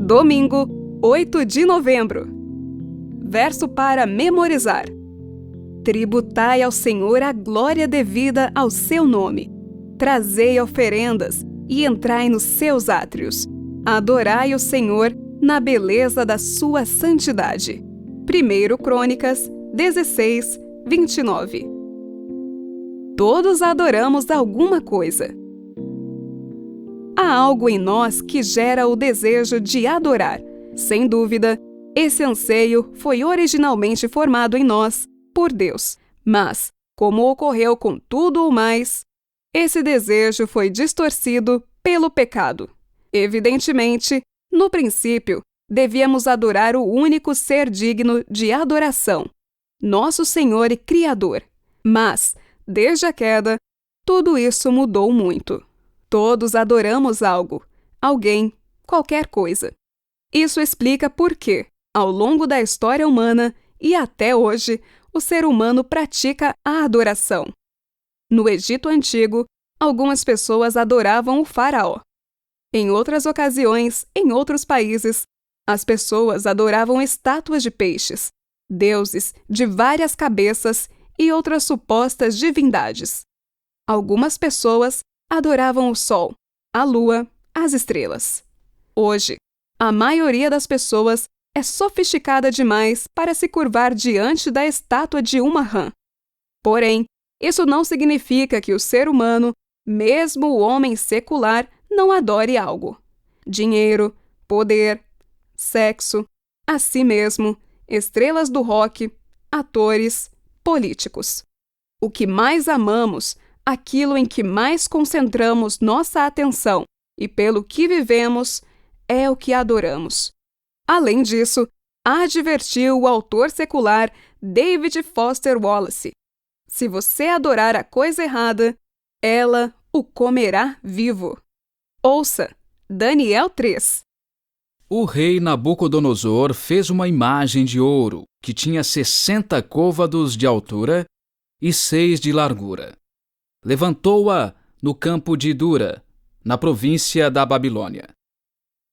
Domingo, 8 de novembro. Verso para memorizar. Tributai ao Senhor a glória devida ao seu nome. Trazei oferendas e entrai nos seus átrios. Adorai o Senhor na beleza da sua santidade. 1 Crônicas 16, 29. Todos adoramos alguma coisa. Há algo em nós que gera o desejo de adorar. Sem dúvida, esse anseio foi originalmente formado em nós por Deus. Mas, como ocorreu com tudo o mais, esse desejo foi distorcido pelo pecado. Evidentemente, no princípio, devíamos adorar o único ser digno de adoração, nosso Senhor e Criador. Mas, desde a queda, tudo isso mudou muito. Todos adoramos algo, alguém, qualquer coisa. Isso explica por que, ao longo da história humana e até hoje, o ser humano pratica a adoração. No Egito Antigo, algumas pessoas adoravam o faraó. Em outras ocasiões, em outros países, as pessoas adoravam estátuas de peixes, deuses de várias cabeças e outras supostas divindades. Algumas pessoas adoravam o sol, a lua, as estrelas. Hoje, a maioria das pessoas é sofisticada demais para se curvar diante da estátua de uma rã. Porém, isso não significa que o ser humano, mesmo o homem secular, não adore algo. Dinheiro, poder, sexo, a si mesmo, estrelas do rock, atores, políticos. O que mais amamos, aquilo em que mais concentramos nossa atenção e pelo que vivemos, é o que adoramos. Além disso, advertiu o autor secular David Foster Wallace: se você adorar a coisa errada, ela o comerá vivo. Ouça, Daniel 3. O rei Nabucodonosor fez uma imagem de ouro que tinha 60 côvados de altura e 6 de largura. Levantou-a no campo de Dura, na província da Babilônia.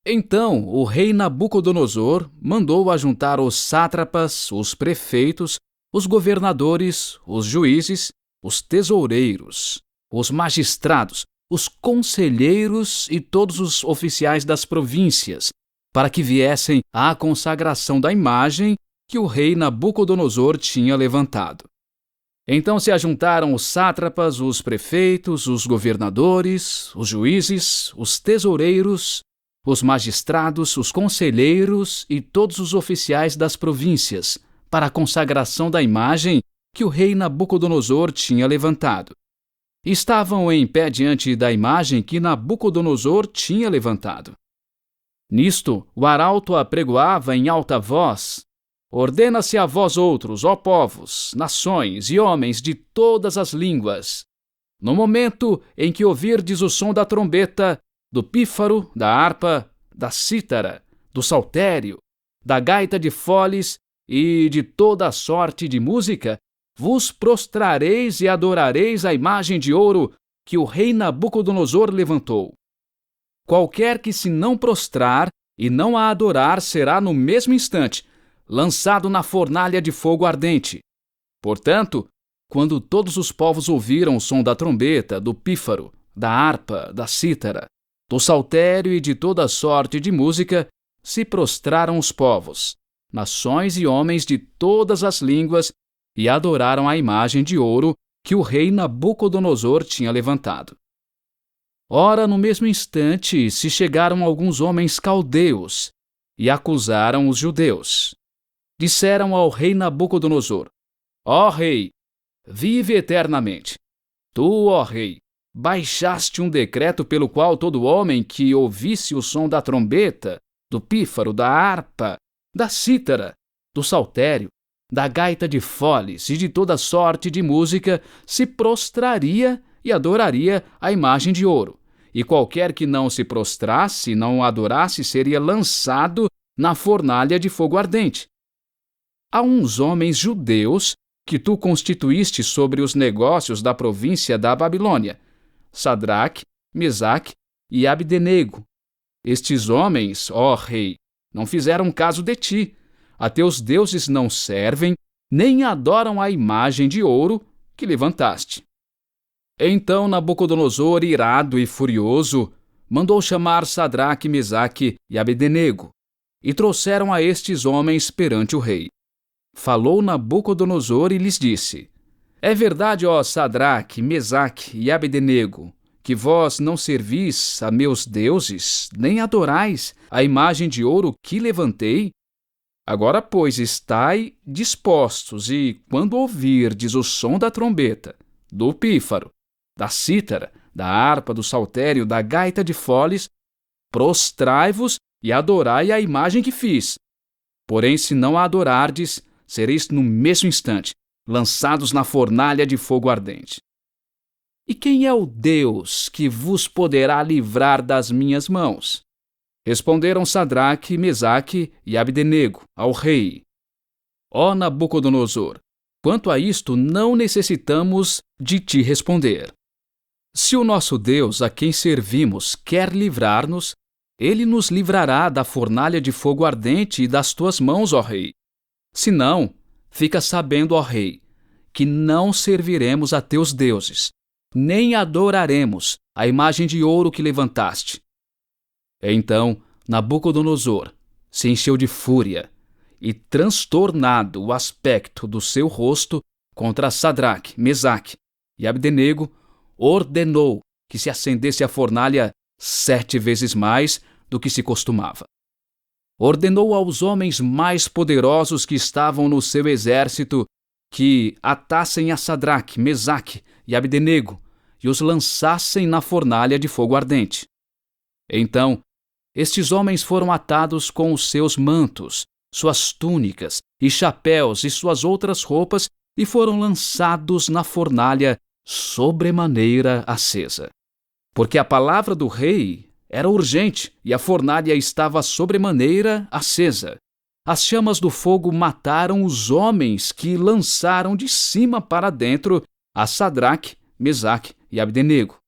Então o rei Nabucodonosor mandou ajuntar os sátrapas, os prefeitos, os governadores, os juízes, os tesoureiros, os magistrados, os conselheiros e todos os oficiais das províncias, para que viessem à consagração da imagem que o rei Nabucodonosor tinha levantado. Então se ajuntaram os sátrapas, os prefeitos, os governadores, os juízes, os tesoureiros, os magistrados, os conselheiros e todos os oficiais das províncias, para a consagração da imagem que o rei Nabucodonosor tinha levantado. Estavam em pé diante da imagem que Nabucodonosor tinha levantado. Nisto, o arauto apregoava em alta voz: ordena-se a vós outros, ó povos, nações e homens de todas as línguas, no momento em que ouvirdes o som da trombeta, do pífaro, da harpa, da cítara, do saltério, da gaita de foles e de toda a sorte de música, vos prostrareis e adorareis a imagem de ouro que o rei Nabucodonosor levantou. Qualquer que se não prostrar e não a adorar será no mesmo instante lançado na fornalha de fogo ardente. Portanto, quando todos os povos ouviram o som da trombeta, do pífaro, da harpa, da cítara, do saltério e de toda sorte de música, se prostraram os povos, nações e homens de todas as línguas, e adoraram a imagem de ouro que o rei Nabucodonosor tinha levantado. Ora, no mesmo instante, se chegaram alguns homens caldeus e acusaram os judeus. Disseram ao rei Nabucodonosor: ó rei, vive eternamente. Tu, ó rei, baixaste um decreto pelo qual todo homem que ouvisse o som da trombeta, do pífaro, da harpa, da cítara, do saltério, da gaita de foles e de toda sorte de música se prostraria e adoraria a imagem de ouro, e qualquer que não se prostrasse e não adorasse seria lançado na fornalha de fogo ardente. Há uns homens judeus que tu constituíste sobre os negócios da província da Babilônia, Sadraque, Mesaque e Abdenego. Estes homens, ó rei, não fizeram caso de ti. A teus deuses não servem, nem adoram a imagem de ouro que levantaste. Então Nabucodonosor, irado e furioso, mandou chamar Sadraque, Mesaque e Abdenego, e trouxeram a estes homens perante o rei. Falou Nabucodonosor e lhes disse: É verdade, ó Sadraque, Mesaque e Abdenego, que vós não servis a meus deuses, nem adorais a imagem de ouro que levantei? Agora, pois, estai dispostos, e quando ouvirdes o som da trombeta, do pífaro, da cítara, da harpa, do saltério, da gaita de foles, prostrai-vos e adorai a imagem que fiz. Porém, se não a adorardes, sereis no mesmo instante lançados na fornalha de fogo ardente. E quem é o Deus que vos poderá livrar das minhas mãos? Responderam Sadraque, Mesaque e Abdenego ao rei: Ó Nabucodonosor, quanto a isto não necessitamos de te responder. Se o nosso Deus, a quem servimos, quer livrar-nos, ele nos livrará da fornalha de fogo ardente e das tuas mãos, ó rei. Se não, fica sabendo, ó rei, que não serviremos a teus deuses, nem adoraremos a imagem de ouro que levantaste. Então Nabucodonosor se encheu de fúria, e transtornado o aspecto do seu rosto contra Sadraque, Mesaque e Abdenego, ordenou que se acendesse a fornalha 7 vezes mais do que se costumava. Ordenou aos homens mais poderosos que estavam no seu exército que atassem a Sadraque, Mesaque e Abdenego e os lançassem na fornalha de fogo ardente. Então, estes homens foram atados com os seus mantos, suas túnicas e chapéus e suas outras roupas e foram lançados na fornalha sobremaneira acesa. Porque a palavra do rei era urgente e a fornalha estava sobremaneira acesa. As chamas do fogo mataram os homens que lançaram de cima para dentro a Sadraque, Mesaque e Abdenego.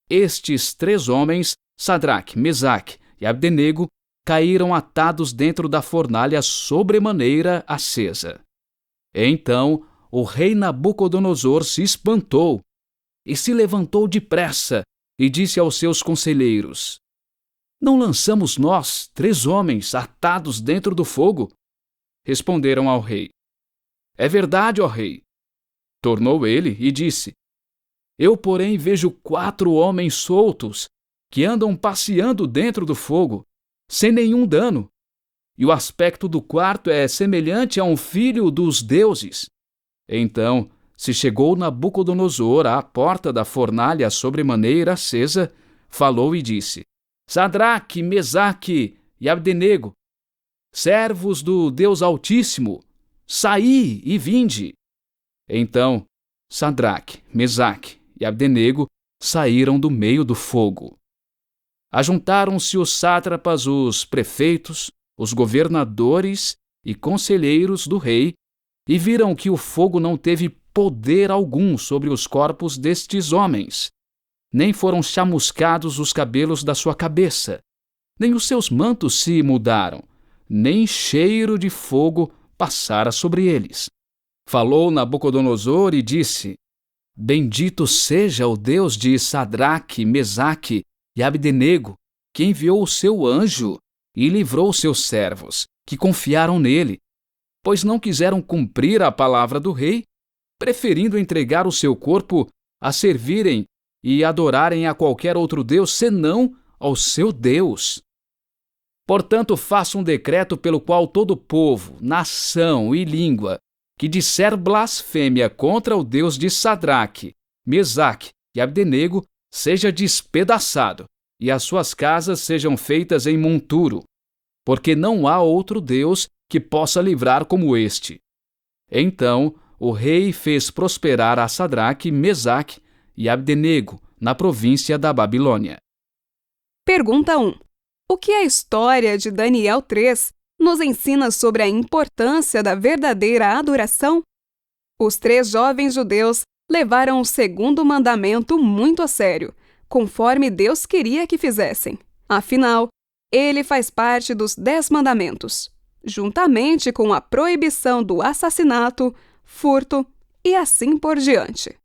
Estes 3 homens, Sadraque, Mesaque e Abdenego, caíram atados dentro da fornalha sobremaneira acesa. Então o rei Nabucodonosor se espantou e se levantou depressa e disse aos seus conselheiros: Não lançamos nós 3 homens atados dentro do fogo? Responderam ao rei: É verdade, ó rei. Tornou ele e disse: Eu, porém, vejo 4 homens soltos que andam passeando dentro do fogo, sem nenhum dano, e o aspecto do quarto é semelhante a um filho dos deuses. Então se chegou Nabucodonosor à porta da fornalha sobremaneira acesa, falou e disse: Sadraque, Mesaque e Abdenego, servos do Deus Altíssimo, saí e vinde. Então Sadraque, Mesaque e Abdenego saíram do meio do fogo. Ajuntaram-se os sátrapas, os prefeitos, os governadores e conselheiros do rei, e viram que o fogo não teve poder algum sobre os corpos destes homens, nem foram chamuscados os cabelos da sua cabeça, nem os seus mantos se mudaram, nem cheiro de fogo passara sobre eles. Falou Nabucodonosor e disse: Bendito seja o Deus de Sadraque, Mesaque e Abdenego, que enviou o seu anjo e livrou seus servos, que confiaram nele, pois não quiseram cumprir a palavra do rei, preferindo entregar o seu corpo a servirem e adorarem a qualquer outro Deus, senão ao seu Deus. Portanto, faça um decreto pelo qual todo povo, nação e língua que disser blasfêmia contra o Deus de Sadraque, Mesaque e Abdenego seja despedaçado, e as suas casas sejam feitas em monturo, porque não há outro Deus que possa livrar como este. Então o rei fez prosperar a Sadraque, Mesaque e Abdenego na província da Babilônia. Pergunta 1. O que a história de Daniel 3 nos ensina sobre a importância da verdadeira adoração? Os 3 jovens judeus levaram o segundo mandamento muito a sério, conforme Deus queria que fizessem. Afinal, Ele faz parte dos 10 mandamentos, juntamente com a proibição do assassinato, furto e assim por diante.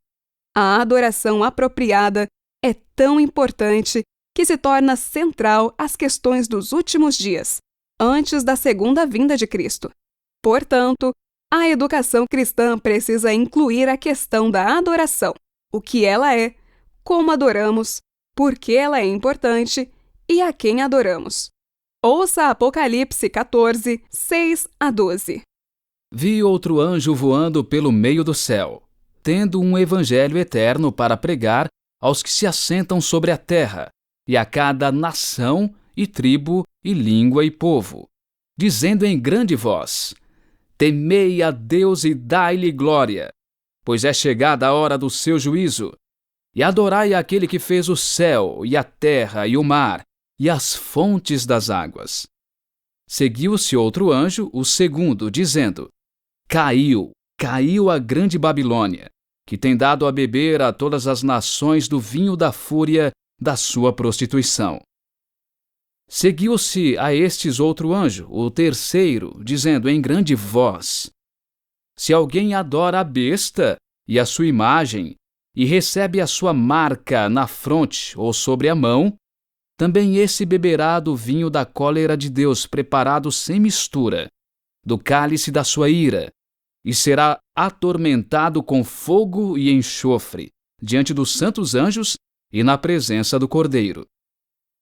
A adoração apropriada é tão importante que se torna central às questões dos últimos dias, antes da segunda vinda de Cristo. Portanto, a educação cristã precisa incluir a questão da adoração, o que ela é, como adoramos, por que ela é importante e a quem adoramos. Ouça Apocalipse 14, 6 a 12. Vi outro anjo voando pelo meio do céu, tendo um evangelho eterno para pregar aos que se assentam sobre a terra, e a cada nação, e tribo, e língua, e povo, dizendo em grande voz: Temei a Deus e dai-lhe glória, pois é chegada a hora do seu juízo, e adorai aquele que fez o céu, e a terra, e o mar, e as fontes das águas. Seguiu-se outro anjo, o segundo, dizendo: Caiu a grande Babilônia, que tem dado a beber a todas as nações do vinho da fúria da sua prostituição. Seguiu-se a estes outro anjo, o terceiro, dizendo em grande voz: Se alguém adora a besta e a sua imagem, e recebe a sua marca na fronte ou sobre a mão, também esse beberá do vinho da cólera de Deus preparado sem mistura, do cálice da sua ira, e será atormentado com fogo e enxofre, diante dos santos anjos e na presença do Cordeiro.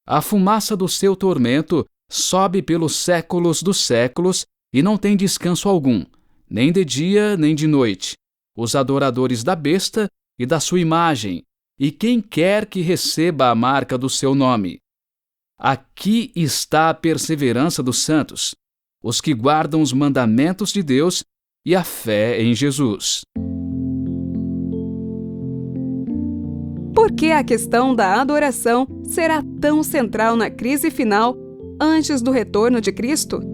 A fumaça do seu tormento sobe pelos séculos dos séculos e não tem descanso algum, nem de dia nem de noite, os adoradores da besta e da sua imagem, e quem quer que receba a marca do seu nome. Aqui está a perseverança dos santos, os que guardam os mandamentos de Deus e a fé em Jesus. Por que a questão da adoração será tão central na crise final antes do retorno de Cristo?